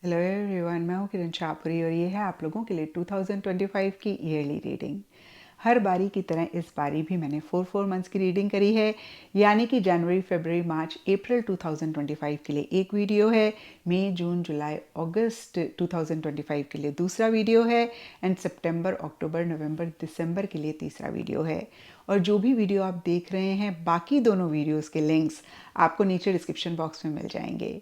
Hello everyone, मैं हूँ किरण शाहपुरी और ये है आप लोगों के लिए 2025 की ईयरली रीडिंग। हर बारी की तरह इस बारी भी मैंने 4 मंथ्स की रीडिंग करी है, यानी कि जनवरी, फरवरी, मार्च, अप्रैल 2025 के लिए एक वीडियो है, मई, जून, जुलाई, अगस्त 2025 के लिए दूसरा वीडियो है एंड सितंबर, अक्टूबर, नवंबर, दिसंबर के लिए तीसरा वीडियो है। और जो भी वीडियो आप देख रहे हैं, बाकी दोनों वीडियोज़ के लिंक्स आपको नीचे डिस्क्रिप्शन बॉक्स में मिल जाएंगे।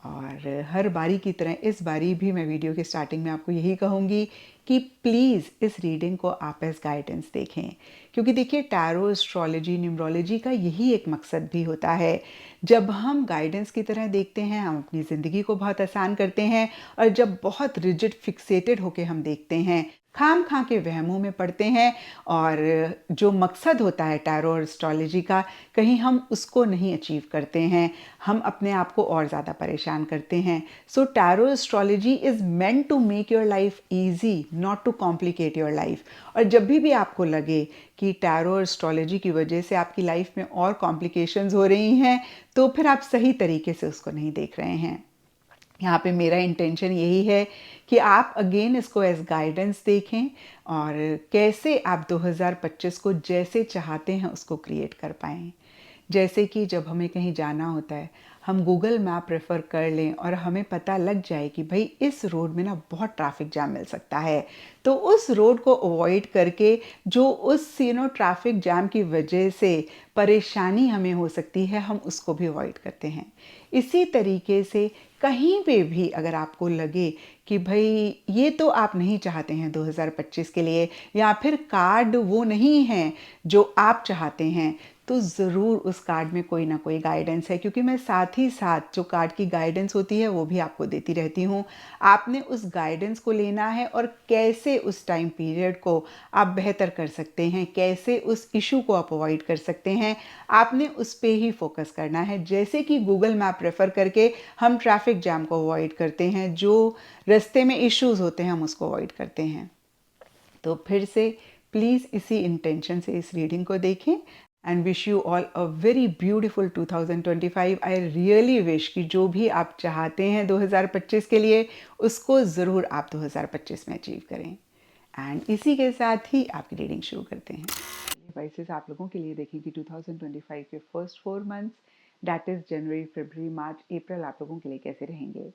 और हर बारी की तरह इस बारी भी मैं वीडियो के स्टार्टिंग में आपको यही कहूँगी कि प्लीज़ इस रीडिंग को आप एज गाइडेंस देखें, क्योंकि देखिए टैरो, एस्ट्रोलॉजी, न्यूमरोलॉजी का यही एक मकसद भी होता है। जब हम गाइडेंस की तरह देखते हैं, हम अपनी ज़िंदगी को बहुत आसान करते हैं, और जब बहुत रिजिड फिक्सेटेड होके हम देखते हैं, खाम खा के वहमों में पड़ते हैं, और जो मकसद होता है टैरो और एस्ट्रोलॉजी का, कहीं हम उसको नहीं अचीव करते हैं, हम अपने आप को और ज़्यादा परेशान करते हैं। So tarot astrology is meant to make your life easy, not to complicate your life. और जब भी आपको लगे कि टैरो एस्ट्रोलॉजी की वजह से आपकी लाइफ में और कॉम्प्लिकेशंस हो रही हैं, तो फिर आप सही तरीके से उसको नहीं देख रहे हैं। यहाँ पे मेरा इंटेंशन यही है कि आप अगेन इसको एज गाइडेंस देखें और कैसे आप 2025 को जैसे चाहते हैं उसको क्रिएट कर पाएँ। जैसे कि जब हमें कहीं जाना होता है, हम गूगल मैप रेफ़र कर लें और हमें पता लग जाए कि भाई इस रोड में ना बहुत ट्रैफिक जाम मिल सकता है, तो उस रोड को अवॉइड करके जो उस ट्रैफिक जाम की वजह से परेशानी हमें हो सकती है, हम उसको भी अवॉइड करते हैं। इसी तरीके से कहीं पे भी अगर आपको लगे कि भाई ये तो आप नहीं चाहते हैं 2025 के लिए, या फिर कार्ड वो नहीं है जो आप चाहते हैं, तो ज़रूर उस कार्ड में कोई ना कोई गाइडेंस है, क्योंकि मैं साथ ही साथ जो कार्ड की गाइडेंस होती है वो भी आपको देती रहती हूँ। आपने उस गाइडेंस को लेना है और कैसे उस टाइम पीरियड को आप बेहतर कर सकते हैं, कैसे उस इशू को आप अवॉइड कर सकते हैं, आपने उस पे ही फोकस करना है। जैसे कि गूगल मैप रेफ़र करके हम ट्रैफिक जाम को अवॉइड करते हैं, जो रास्ते में इश्यूज़ होते हैं हम उसको अवॉइड करते हैं। तो फिर से प्लीज़ इसी इंटेंशन से इस रीडिंग को देखें and wish you all a very beautiful 2025। I really wish कि जो भी आप चाहते हैं 2025 के लिए, उसको ज़रूर आप 2025 में अचीव करें। एंड इसी के साथ ही आपकी रीडिंग शुरू करते हैं। डिवाइसेस आप लोगों के लिए देखेंगे 2025 के फर्स्ट 4 मंथ्स, दैट इज़ जनवरी, फरवरी, मार्च, अप्रैल आप लोगों के लिए कैसे रहेंगे।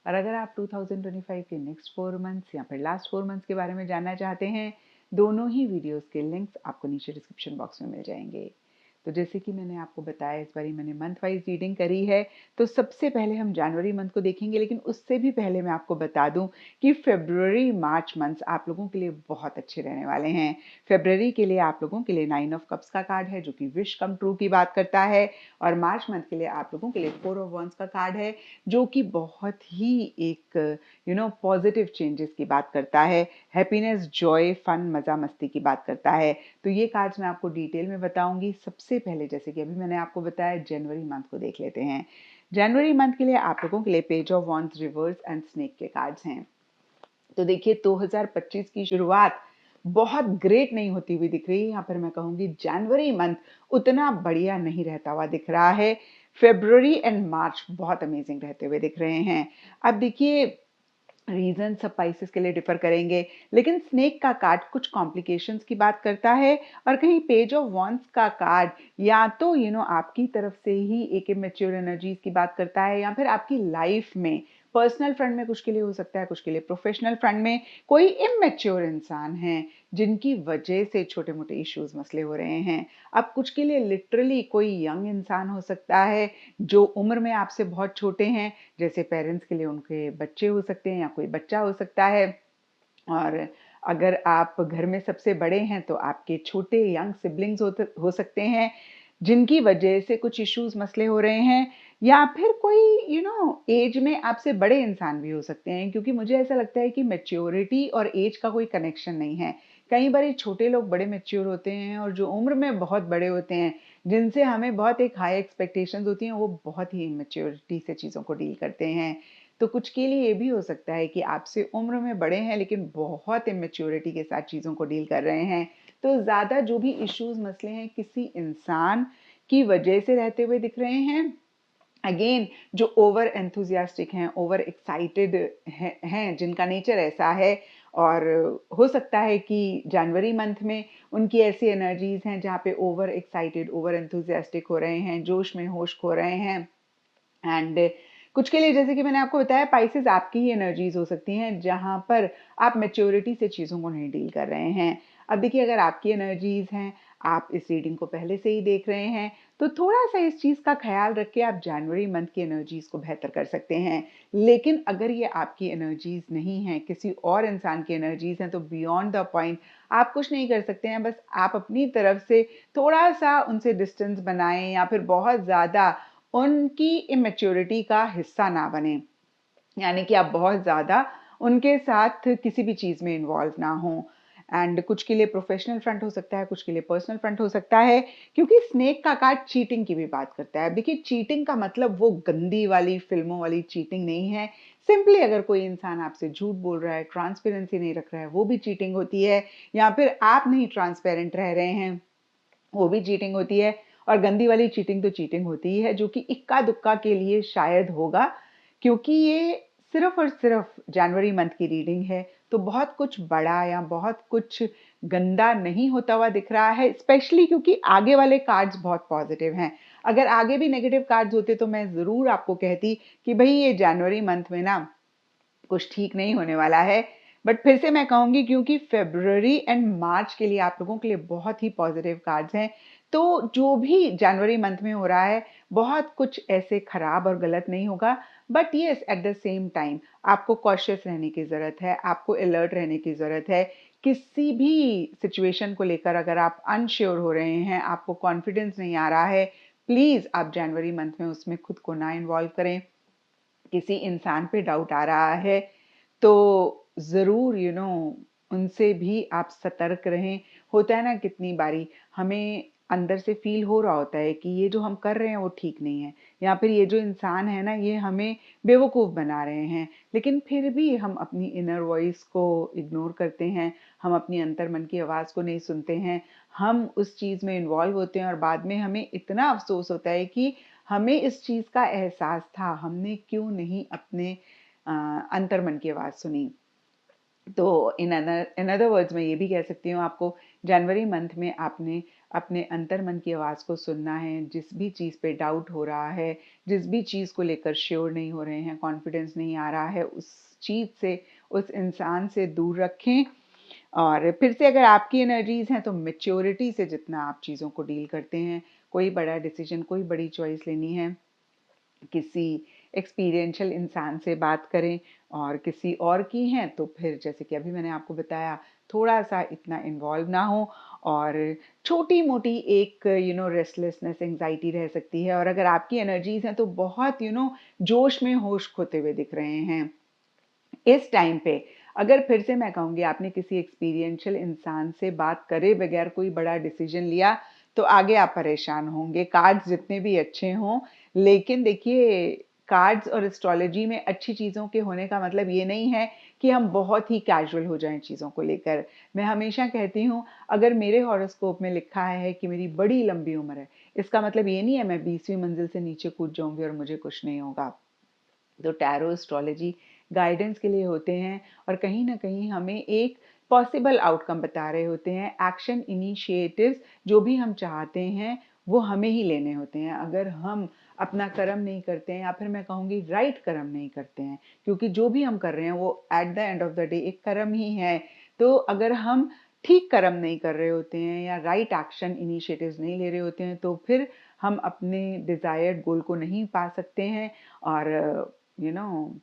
और अगर आप 2025 के नेक्स्ट 4 मंथ्स या फिर लास्ट 4 मंथ्स के बारे में जानना चाहते हैं, दोनों ही वीडियोस के लिंक्स आपको नीचे डिस्क्रिप्शन बॉक्स में मिल जाएंगे। तो जैसे कि मैंने आपको बताया, इस बारी मैंने मंथ वाइज रीडिंग करी है, तो सबसे पहले हम जनवरी मंथ को देखेंगे, लेकिन उससे भी पहले मैं आपको बता दूं कि फरवरी, मार्च मंथ्स आप लोगों के लिए बहुत अच्छे रहने वाले हैं। फरवरी के लिए आप लोगों के लिए 9 ऑफ कप्स का कार्ड है, जो कि विश कम ट्रू की बात करता है, और मार्च मंथ के लिए आप लोगों के लिए 4 ऑफ वंस का कार्ड है, जो कि बहुत ही एक पॉजिटिव चेंजेस की बात करता है, हैप्पीनेस, जॉय, फन, मज़ा मस्ती की बात करता है। तो ये कार्ड्स मैं आपको डिटेल में बताऊंगी। सबसे पहले जैसे कि अभी मैंने आपको बताया, जनवरी मंथ को देख लेते हैं। जनवरी मंथ के लिए आप लोगों के लिए page of wands, reverse and snake के कार्ड्स हैं। तो देखिए 2025 की शुरुआत बहुत ग्रेट नहीं होती हुई दिख रही है। यहाँ पर मैं कहूँगी जनवरी मंथ उतना बढ़िया नहीं रहता हुआ दिख रहा है। फरवरी एंड मार्च बहुत अमेजिंग रहते हुए दिख रहे हैं। अब देखिए रीजन सब स्पाइसेस के लिए डिफर करेंगे, लेकिन स्नेक का कार्ड कुछ कॉम्प्लिकेशंस की बात करता है, और कहीं पेज ऑफ वॉन्ड्स का कार्ड या तो आपकी तरफ से ही एक इमेच्योर एनर्जीज की बात करता है, या फिर आपकी लाइफ में पर्सनल फ्रंट में कुछ के लिए हो सकता है, कुछ के लिए प्रोफेशनल फ्रंट में कोई इमेच्योर इंसान है जिनकी वजह से छोटे मोटे इश्यूज मसले हो रहे हैं। अब कुछ के लिए लिटरली कोई यंग इंसान हो सकता है जो उम्र में आपसे बहुत छोटे हैं, जैसे पेरेंट्स के लिए उनके बच्चे हो सकते हैं या कोई बच्चा हो सकता है। और अगर आप घर में सबसे बड़े हैं तो आपके छोटे यंग सिबलिंग्स हो सकते हैं जिनकी वजह से कुछ इश्यूज मसले हो रहे हैं, या फिर कोई एज में आपसे बड़े इंसान भी हो सकते हैं, क्योंकि मुझे ऐसा लगता है कि मैच्योरिटी और एज का कोई कनेक्शन नहीं है। कई बार छोटे लोग बड़े मैच्योर होते हैं, और जो उम्र में बहुत बड़े होते हैं, जिनसे हमें बहुत एक हाई एक्सपेक्टेशंस होती हैं, वो बहुत ही इमेच्योरिटी से चीज़ों को डील करते हैं। तो कुछ के लिए ये भी हो सकता है कि आपसे उम्र में बड़े हैं लेकिन बहुत इमेच्योरिटी के साथ चीज़ों को डील कर रहे हैं। तो ज़्यादा जो भी इश्यूज मसले हैं किसी इंसान की वजह से रहते हुए दिख रहे हैं, अगेन जो ओवर एंथुजियास्टिक हैं, ओवर एक्साइटेड हैं, जिनका नेचर ऐसा है, और हो सकता है कि जनवरी मंथ में उनकी ऐसी एनर्जीज हैं जहाँ पे ओवर एक्साइटेड, ओवर एंथुजियास्टिक हो रहे हैं, जोश में होश खो रहे हैं। एंड कुछ के लिए, जैसे कि मैंने आपको बताया, पाइसेस आपकी ही एनर्जीज हो सकती हैं जहाँ पर आप मैच्योरिटी से चीज़ों को नहीं डील कर रहे हैं। अब देखिए, अगर आपकी एनर्जीज हैं, आप इस रीडिंग को पहले से ही देख रहे हैं, तो थोड़ा सा इस चीज़ का ख्याल रख के आप जनवरी मंथ की एनर्जीज को बेहतर कर सकते हैं। लेकिन अगर ये आपकी एनर्जीज नहीं है, किसी और इंसान की एनर्जीज हैं, तो बियॉन्ड द पॉइंट आप कुछ नहीं कर सकते हैं। बस आप अपनी तरफ से थोड़ा सा उनसे डिस्टेंस बनाएं, या फिर बहुत ज़्यादा उनकी इमेच्योरिटी का हिस्सा ना बने, यानी कि आप बहुत ज़्यादा उनके साथ किसी भी चीज़ में इन्वॉल्व ना हों। एंड कुछ के लिए प्रोफेशनल फ्रंट हो सकता है, कुछ के लिए पर्सनल फ्रंट हो सकता है, क्योंकि स्नेक का कार्ड चीटिंग की भी बात करता है। देखिए, चीटिंग का मतलब वो गंदी वाली फिल्मों वाली चीटिंग नहीं है। सिंपली अगर कोई इंसान आपसे झूठ बोल रहा है, ट्रांसपेरेंसी नहीं रख रहा है, वो भी चीटिंग होती है। या फिर आप नहीं ट्रांसपेरेंट रह रहे हैं, वो भी चीटिंग होती है। और गंदी वाली चीटिंग तो चीटिंग होती ही है, जो कि इक्का दुक्का के लिए शायद होगा, क्योंकि ये सिर्फ और सिर्फ जनवरी मंथ की रीडिंग है। तो बहुत कुछ बड़ा या बहुत कुछ गंदा नहीं होता हुआ दिख रहा है, स्पेशली क्योंकि आगे वाले कार्ड्स बहुत पॉजिटिव हैं। अगर आगे भी नेगेटिव कार्ड्स होते तो मैं ज़रूर आपको कहती कि भाई ये जनवरी मंथ में ना कुछ ठीक नहीं होने वाला है। बट फिर से मैं कहूँगी, क्योंकि फ़रवरी एंड मार्च के लिए आप लोगों के लिए बहुत ही पॉजिटिव कार्ड्स हैं, तो जो भी जनवरी मंथ में हो रहा है, बहुत कुछ ऐसे खराब और गलत नहीं होगा। But yes, at the same time आपको कॉशियस रहने की ज़रूरत है, आपको अलर्ट रहने की ज़रूरत है। किसी भी सिचुएशन को लेकर अगर आप अनश्योर हो रहे हैं, आपको कॉन्फिडेंस नहीं आ रहा है, प्लीज़ आप जनवरी मंथ में उसमें खुद को ना इन्वॉल्व करें। किसी इंसान पे डाउट आ रहा है, तो ज़रूर उनसे भी आप सतर्क रहें। होता है ना, कितनी बारी हमें अंदर से फ़ील हो रहा होता है कि ये जो हम कर रहे हैं वो ठीक नहीं है, या फिर ये जो इंसान है ना, ये हमें बेवकूफ़ बना रहे हैं। लेकिन फिर भी हम अपनी इनर वॉइस को इग्नोर करते हैं, हम अपनी अंतर्मन की आवाज़ को नहीं सुनते हैं। हम उस चीज़ में इन्वॉल्व होते हैं और बाद में हमें इतना अफ़सोस होता है कि हमें इस चीज़ का एहसास था, हमने क्यों नहीं अपने अंतर्मन की आवाज़ सुनी। तो इन अदर वर्ड्स मैं ये भी कह सकती हूँ आपको, जनवरी मंथ में आपने अपने अंतर्मन की आवाज़ को सुनना है। जिस भी चीज़ पे डाउट हो रहा है, जिस भी चीज़ को लेकर श्योर नहीं हो रहे हैं, कॉन्फिडेंस नहीं आ रहा है, उस चीज़ से, उस इंसान से दूर रखें। और फिर से अगर आपकी एनर्जीज हैं, तो मेच्योरिटी से जितना आप चीज़ों को डील करते हैं, कोई बड़ा डिसीजन, कोई बड़ी चॉइस लेनी है, किसी एक्सपीरियंशियल इंसान से बात करें। और किसी और की हैं तो फिर जैसे कि अभी मैंने आपको बताया, थोड़ा सा इतना इन्वॉल्व ना हो। और छोटी मोटी एक रेस्टलेसनेस, एंजाइटी रह सकती है। और अगर आपकी एनर्जीज हैं तो बहुत जोश में होश खोते हुए दिख रहे हैं इस टाइम पे। अगर फिर से मैं कहूँगी, आपने किसी एक्सपीरियंशियल इंसान से बात करे बगैर कोई बड़ा डिसीजन लिया, तो आगे आप परेशान होंगे, कार्ड्स जितने भी अच्छे हों। लेकिन देखिए, कार्ड्स और एस्ट्रोलॉजी में अच्छी चीज़ों के होने का मतलब ये नहीं है कि हम बहुत ही कैजुअल हो जाएं चीज़ों को लेकर। मैं हमेशा कहती हूँ, अगर मेरे हॉरोस्कोप में लिखा है कि मेरी बड़ी लंबी उम्र है, इसका मतलब ये नहीं है मैं 20वीं मंजिल से नीचे कूद जाऊंगी और मुझे कुछ नहीं होगा। तो टैरो एस्ट्रोलॉजी गाइडेंस के लिए होते हैं, और कहीं ना कहीं हमें एक पॉसिबल आउटकम बता रहे होते हैं। एक्शन इनिशिएटिव्स जो भी हम चाहते हैं, वो हमें ही लेने होते हैं। अगर हम अपना कर्म नहीं करते हैं, या फिर मैं कहूँगी राइट कर्म नहीं करते हैं, क्योंकि जो भी हम कर रहे हैं वो at the end of the day एक कर्म ही है। तो अगर हम ठीक कर्म नहीं कर रहे होते हैं, या राइट एक्शन इनिशिएटिव्स नहीं ले रहे होते हैं, तो फिर हम अपने डिज़ायर्ड गोल को नहीं पा सकते हैं। और यू नो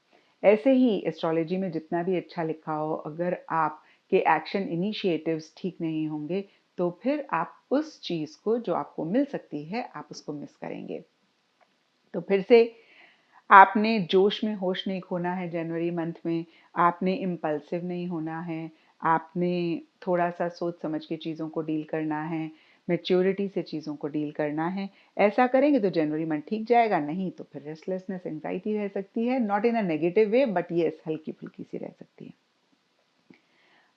ऐसे ही एस्ट्रोलॉजी में जितना भी अच्छा लिखा हो, अगर आप के एक्शन इनिशिएटिव्स ठीक नहीं होंगे, तो फिर आप उस चीज़ को जो आपको मिल सकती है, आप उसको मिस करेंगे। तो फिर से, आपने जोश में होश नहीं खोना है जनवरी मंथ में, आपने इम्पल्सिव नहीं होना है, आपने थोड़ा सा सोच समझ के चीज़ों को डील करना है, मैच्योरिटी से चीज़ों को डील करना है। ऐसा करेंगे तो जनवरी मंथ ठीक जाएगा, नहीं तो फिर रेस्टलेसनेस, एंग्जाइटी रह सकती है, not in a negative way, but yes, हल्की फुल्की सी रह सकती है।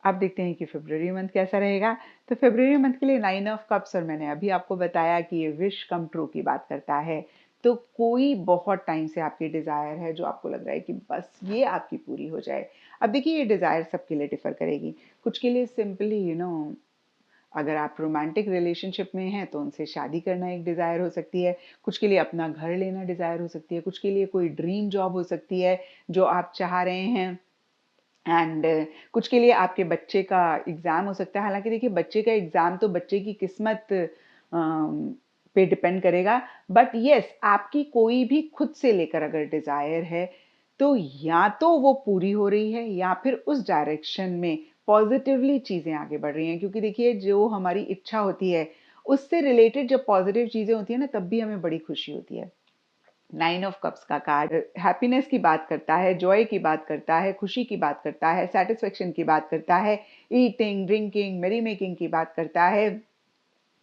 अब देखते हैं कि फरवरी मंथ कैसा रहेगा। तो फरवरी मंथ के लिए 9 ऑफ कप्स, और मैंने अभी आपको बताया कि ये विश कम ट्रू की बात करता है। तो कोई बहुत टाइम से आपकी डिज़ायर है जो आपको लग रहा है कि बस ये आपकी पूरी हो जाए। अब देखिए ये डिज़ायर सबके लिए डिफ़र करेगी। कुछ के लिए सिंपली अगर आप रोमांटिक रिलेशनशिप में हैं तो उनसे शादी करना एक डिज़ायर हो सकती है। कुछ के लिए अपना घर लेना डिज़ायर हो सकती है। कुछ के लिए कोई ड्रीम जॉब हो सकती है जो आप चाह रहे हैं। एंड कुछ के लिए आपके बच्चे का एग्ज़ाम हो सकता है। हालाँकि देखिए बच्चे का एग्ज़ाम तो बच्चे की किस्मत पे डिपेंड करेगा। बट येस आपकी कोई भी खुद से लेकर अगर डिज़ायर है तो या तो वो पूरी हो रही है या फिर उस डायरेक्शन में पॉजिटिवली चीज़ें आगे बढ़ रही हैं। क्योंकि देखिए जो हमारी इच्छा होती है उससे रिलेटेड जब पॉजिटिव चीज़ें होती हैं ना तब भी हमें बड़ी खुशी होती है। 9 ऑफ कप्स का कार्ड हैप्पीनेस की बात करता है, जॉय की बात करता है, खुशी की बात करता है, सैटिस्फैक्शन की बात करता है, ईटिंग, ड्रिंकिंग, मैरी मेकिंग की बात करता है,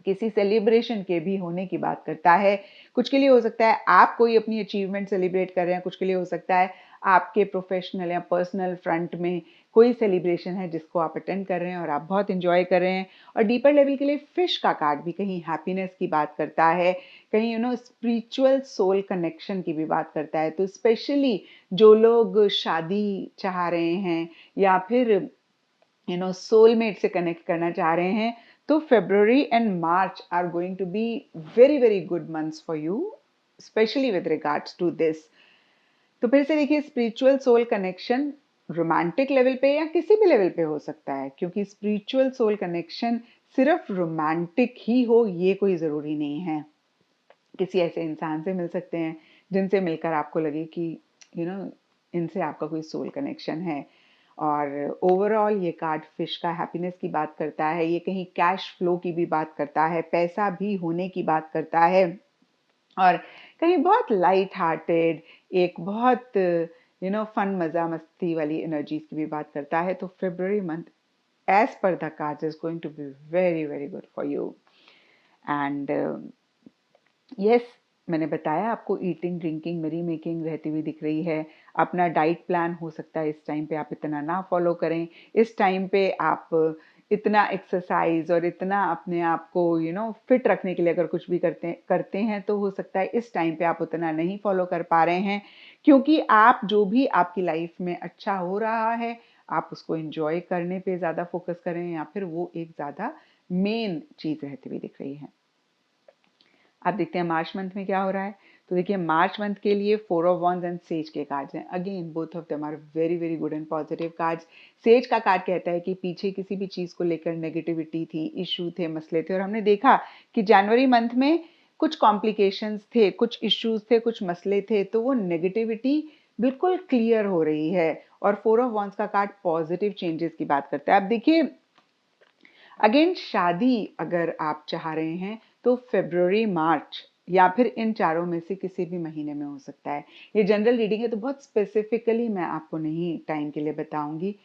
किसी सेलिब्रेशन के भी होने की बात करता है। कुछ के लिए हो सकता है आप कोई अपनी अचीवमेंट सेलिब्रेट कर रहे हैं, कुछ के लिए हो सकता है आपके प्रोफेशनल या पर्सनल फ्रंट में कोई सेलिब्रेशन है जिसको आप अटेंड कर रहे हैं और आप बहुत एंजॉय कर रहे हैं। और डीपर लेवल के लिए फिश का कार्ड भी कहीं हैप्पीनेस की बात करता है, कहीं स्पिरिचुअल सोल कनेक्शन की भी बात करता है। तो स्पेशली जो लोग शादी चाह रहे हैं या फिर soulmate से कनेक्ट करना चाह रहे हैं तो February and March are going to be very very good months for you, especially with regards to this। तो फिर से देखिए spiritual soul connection romantic level पे या किसी भी लेवल पे हो सकता है, क्योंकि स्पिरिचुअल सोल कनेक्शन सिर्फ रोमांटिक ही हो ये कोई ज़रूरी नहीं है। किसी ऐसे इंसान से मिल सकते हैं जिनसे मिलकर आपको लगे कि यू नो इनसे आपका कोई सोल कनेक्शन है। और ओवरऑल ये कार्ड फिश का हैप्पीनेस की बात करता है, ये कहीं कैश फ्लो की भी बात करता है, पैसा भी होने की बात करता है और कहीं बहुत लाइट हार्टेड एक बहुत फन मज़ा मस्ती वाली एनर्जीज की भी बात करता है। तो February month as per the cards is going to be very very good for you. And yes मैंने बताया आपको ईटिंग ड्रिंकिंग मेरी मेकिंग रहती हुई दिख रही है। अपना डाइट प्लान हो सकता है इस टाइम पे आप इतना ना फॉलो करें। इस टाइम पे आप इतना एक्सरसाइज और इतना अपने आप को फिट रखने के लिए अगर कुछ भी करते करते हैं तो हो सकता है इस टाइम पे आप उतना नहीं फॉलो कर पा रहे हैं, क्योंकि आप जो भी आपकी लाइफ में अच्छा हो रहा है आप उसको एंजॉय करने पे ज़्यादा फोकस करें या फिर वो एक ज़्यादा मेन चीज़ रहती हुई दिख रही है। अब देखते हैं मार्च मंथ में क्या हो रहा है। तो देखिए मार्च मंथ के लिए 4 ऑफ वॉन्ड्स एंड सेज के कार्ड्स हैं। Again both of them are very very good and positive cards. Sage का कार्ड कहता है कि पीछे किसी भी चीज़ को लेकर नेगेटिविटी थी, इशू थे, मसले थे और हमने देखा कि जनवरी मंथ में कुछ कॉम्प्लिकेशंस थे, कुछ इश्यूज थे, कुछ मसले थे, तो वो नेगेटिविटी बिल्कुल क्लियर हो रही है। और 4 ऑफ वॉन्ड्स का कार्ड पॉजिटिव चेंजेस की बात करता है। अब देखिए अगेन शादी अगर आप चाह रहे हैं तो फेब्रुअरी मार्च या फिर इन चारों में से किसी भी महीने में हो सकता है। ये जनरल रीडिंग है तो बहुत स्पेसिफिकली मैं आपको नहीं टाइम के लिए बताऊंगी।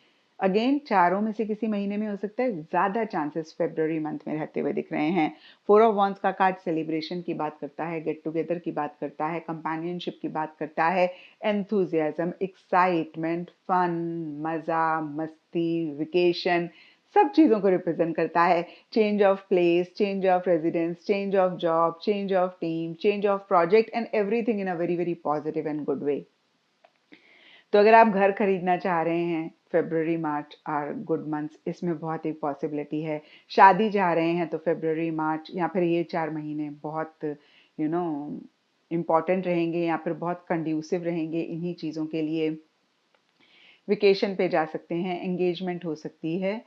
अगेन चारों में से किसी महीने में हो सकता है, ज़्यादा चांसेस फेब्रुअरी मंथ में रहते हुए दिख रहे हैं। 4 ऑफ वॉन्ड्स का कार्ड सेलिब्रेशन की बात करता है, गेट टुगेदर की बात करता है, कंपेनियनशिप की बात करता है, एंथुजियाज्म, एक्साइटमेंट, फन, मज़ा, मस्ती, वेकेशन, सब चीज़ों को रिप्रेजेंट करता है। Change of place, change of residence, change of job, change of team, change of project and everything in a very very positive and good way. तो अगर आप घर खरीदना चाह रहे हैं February March are good months, इसमें बहुत एक पॉसिबिलिटी है। शादी चाह रहे हैं तो फेब्रुअरी मार्च या फिर ये 4 महीने बहुत नो इम्पॉर्टेंट रहेंगे या फिर बहुत कंड्यूसिव रहेंगे इन्हीं चीज़ों के लिए। वेकेशन पे जा सकते हैं, एंगेजमेंट हो सकती है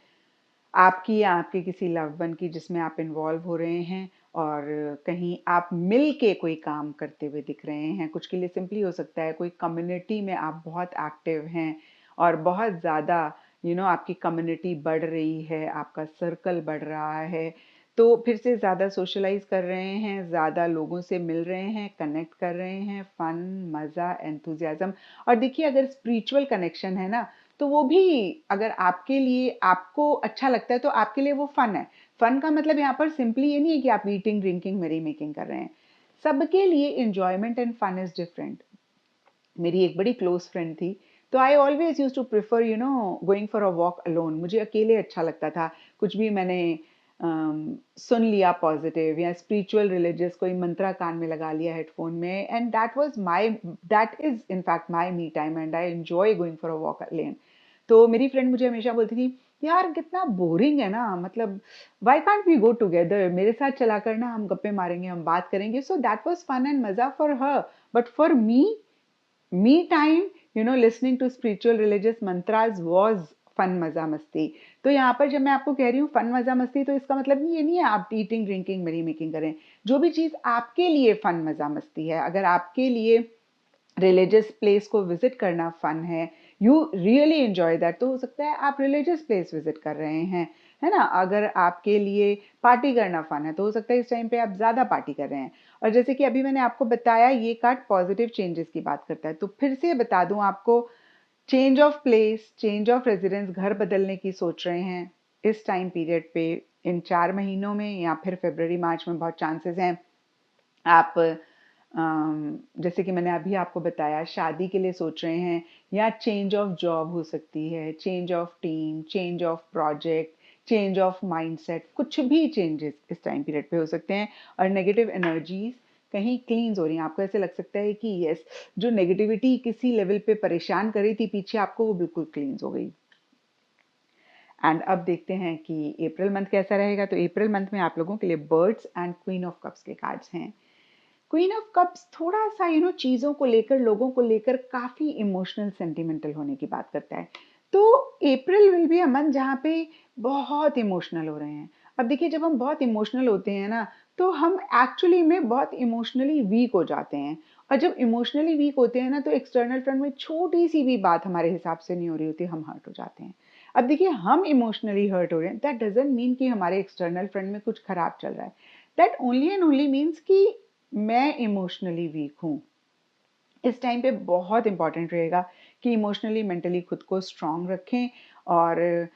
आपकी या आपके किसी लव्ड वन की जिसमें आप इन्वॉल्व हो रहे हैं और कहीं आप मिल के कोई काम करते हुए दिख रहे हैं। कुछ के लिए सिंपली हो सकता है कोई कम्युनिटी में आप बहुत एक्टिव हैं और बहुत ज़्यादा आपकी कम्युनिटी बढ़ रही है, आपका सर्कल बढ़ रहा है, तो फिर से ज़्यादा सोशलाइज कर रहे हैं, ज़्यादा लोगों से मिल रहे हैं, कनेक्ट कर रहे हैं, फन, मज़ा, एंथुजियाज्म। और देखिए अगर स्पिरिचुअल कनेक्शन है ना तो वो भी अगर आपके लिए आपको अच्छा लगता है तो आपके लिए वो फन है। फन का मतलब यहाँ पर सिंपली ये नहीं है कि आप ईटिंग ड्रिंकिंग मेरी मेकिंग कर रहे हैं। सबके लिए enjoyment and fun is different. मेरी एक बड़ी क्लोज फ्रेंड थी तो I always use to prefer going for a walk alone. मुझे अकेले अच्छा लगता था। कुछ भी मैंने सुन लिया पॉजिटिव या स्पिरिचुअल रिलीजियस कोई मंत्रा कान में लगा लिया हेडफोन में, and that is in fact my me time and I enjoy going for a walk alone. तो मेरी फ्रेंड मुझे हमेशा बोलती थी, यार कितना बोरिंग है ना, मतलब why can't we go together, मेरे साथ चला कर ना, हम गप्पे मारेंगे, हम बात करेंगे। So that was fun and मजा for her, but for me time, listening to spiritual religious mantras was fun मजा मस्ती। तो यहाँ पर जब मैं आपको कह रही हूँ फन मजा मस्ती, तो इसका मतलब ये नहीं है आप ईटिंग ड्रिंकिंग मरी मेकिंग करें। जो भी चीज आपके लिए फन मजा मस्ती है, अगर आपके लिए रिलीजियस प्लेस को विजिट करना फन है, यू रियली एंजॉय दैट, तो हो सकता है आप रिलीजियस प्लेस विजिट कर रहे हैं, है ना। अगर आपके लिए पार्टी करना फन है, तो हो सकता है इस टाइम पे आप ज़्यादा पार्टी कर रहे हैं। और जैसे कि अभी मैंने आपको बताया, ये कार्ड पॉजिटिव चेंजेस की बात करता है, तो फिर से बता दूं आपको, change of place, change of residence, घर बदलने की सोच रहे हैं इस टाइम पीरियड पे, इन 4 महीनों में या फिर फरवरी मार्च में बहुत चांसेस हैं। आप जैसे कि मैंने अभी आपको बताया, शादी के लिए सोच रहे हैं, या चेंज ऑफ जॉब हो सकती है, change of team, change of project, change of mindset, कुछ भी चेंजेस इस टाइम पीरियड पे हो सकते हैं। और नेगेटिव एनर्जीज कहीं क्लींस हो रही हैं। आपको ऐसे लग सकता है कि यस, जो नेगेटिविटी किसी लेवल पे परेशान कर रही थी पीछे आपको, वो बिल्कुल क्लींस हो गई। एंड अब देखते हैं कि अप्रैल मंथ कैसा रहेगा। तो अप्रैल मंथ में आप लोगों के लिए birds and queen of cups के कार्ड्स हैं। क्वीन ऑफ कप्स थोड़ा सा चीज़ों को लेकर, लोगों को लेकर काफ़ी इमोशनल सेंटिमेंटल होने की बात करता है। तो अप्रैल विल बी अ मंथ जहाँ पे बहुत इमोशनल हो रहे हैं। अब देखिए, जब हम बहुत इमोशनल होते हैं ना, तो हम एक्चुअली में बहुत इमोशनली वीक हो जाते हैं। और जब इमोशनली वीक होते हैं ना, तो एक्सटर्नल फ्रेंड में छोटी सी भी बात हमारे हिसाब से नहीं हो रही होती, हम हर्ट हो जाते हैं। अब देखिए, हम इमोशनली हर्ट हो रहे हैं, दैट डजंट मीन कि हमारे एक्सटर्नल फ्रेंड में कुछ खराब चल रहा है। That only and only means कि मैं इमोशनली वीक हूँ। इस टाइम पे बहुत इंपॉर्टेंट रहेगा कि इमोशनली मेंटली खुद को स्ट्रांग रखें, और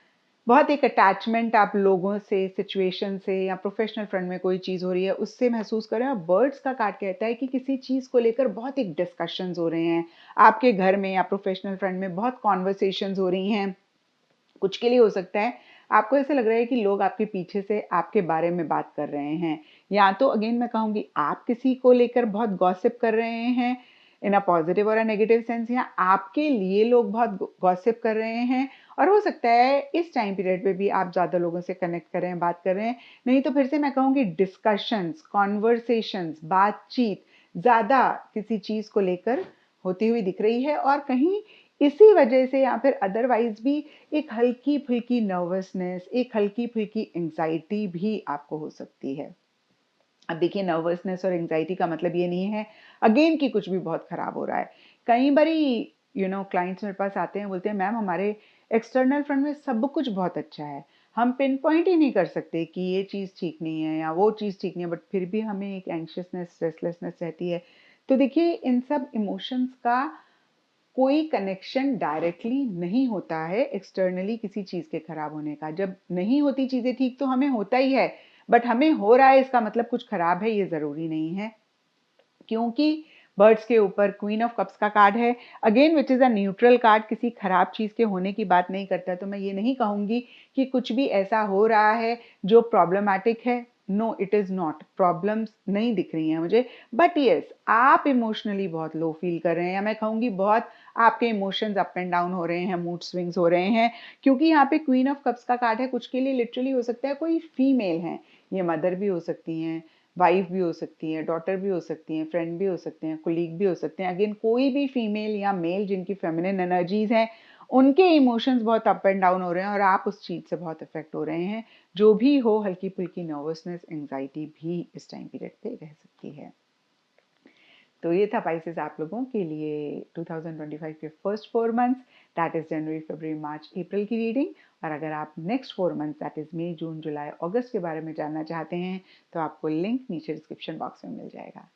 बहुत एक अटैचमेंट आप लोगों से, सिचुएशन से, या प्रोफेशनल फ्रंट में कोई चीज़ हो रही है उससे महसूस करें। और बर्ड्स का कार्ड कहता है कि किसी चीज़ को लेकर बहुत एक डिस्कशंस हो रहे हैं आपके घर में या प्रोफेशनल फ्रंट में, बहुत कॉन्वर्सेशंस हो रही हैं। कुछ के लिए हो सकता है आपको ऐसे लग रहा है कि लोग आपके पीछे से आपके बारे में बात कर रहे हैं, या तो अगेन मैं कहूँगी आप किसी को लेकर बहुत गॉसिप कर रहे हैं इन अ पॉजिटिव और अ नेगेटिव सेंस, या आपके लिए लोग बहुत गॉसिप कर रहे हैं। और हो सकता है इस टाइम पीरियड पे भी आप ज़्यादा लोगों से कनेक्ट कर रहे हैं, बात कर रहे हैं। नहीं तो फिर से मैं कहूँगी डिस्कशंस, कॉन्वर्सेशंस, बातचीत ज़्यादा किसी चीज़ को लेकर होती हुई दिख रही है। और कहीं इसी वजह से या फिर अदरवाइज भी एक हल्की फुल्की नर्वसनेस, एक हल्की फुल्की एंजाइटी भी आपको हो सकती है। अब देखिए, नर्वसनेस और एंजाइटी का मतलब ये नहीं है अगेन कि कुछ भी बहुत खराब हो रहा है। कई बारी क्लाइंट्स मेरे पास आते हैं, बोलते हैं मैम हमारे एक्सटर्नल फ्रंट में सब कुछ बहुत अच्छा है, हम पिन पॉइंट ही नहीं कर सकते कि ये चीज़ ठीक नहीं है या वो चीज़ ठीक नहीं है, बट फिर भी हमें एक एंशियसनेस, रेस्टलेसनेस रहती है। तो देखिए, इन सब इमोशंस का कोई कनेक्शन डायरेक्टली नहीं होता है एक्सटर्नली किसी चीज़ के खराब होने का। जब नहीं होती चीज़ें ठीक, तो हमें होता ही है, बट हमें हो रहा है इसका मतलब कुछ खराब है, ये ज़रूरी नहीं है। क्योंकि बर्ड्स के ऊपर क्वीन ऑफ कप्स का कार्ड है, again which is a neutral card, किसी खराब चीज़ के होने की बात नहीं करता। तो मैं ये नहीं कहूँगी कि कुछ भी ऐसा हो रहा है जो प्रॉब्लमैटिक है। No, it is not, problems नहीं दिख रही हैं मुझे। बट येस, आप इमोशनली बहुत लो फील कर रहे हैं, या मैं कहूँगी बहुत आपके इमोशंस अप एंड डाउन हो रहे हैं, मूड स्विंग्स हो रहे हैं। क्योंकि यहाँ पे क्वीन ऑफ कप्स का कार्ड है, कुछ के लिए लिटरली हो सकता है कोई फीमेल है, ये मदर भी हो सकती हैं, वाइफ भी हो सकती है, डॉटर भी हो सकती हैं, फ्रेंड भी हो सकते हैं, कोलीग भी हो सकते हैं। अगेन कोई भी फीमेल या मेल जिनकी फेमिनिन एनर्जीज हैं, उनके इमोशंस बहुत अप एंड डाउन हो रहे हैं और आप उस चीज़ से बहुत इफेक्ट हो रहे हैं। जो भी हो, हल्की फुल्की नर्वसनेस, एंजाइटी भी इस टाइम पीरियड पे रह सकती है। तो ये था पाइसेस आप लोगों के लिए 2025 के फर्स्ट 4 मंथ्स, दैट इज जनवरी, फरवरी, मार्च, अप्रैल की रीडिंग। और अगर आप नेक्स्ट 4 मंथ्स दैट इज मई, जून, जुलाई, अगस्त के बारे में जानना चाहते हैं, तो आपको लिंक नीचे डिस्क्रिप्शन बॉक्स में मिल जाएगा।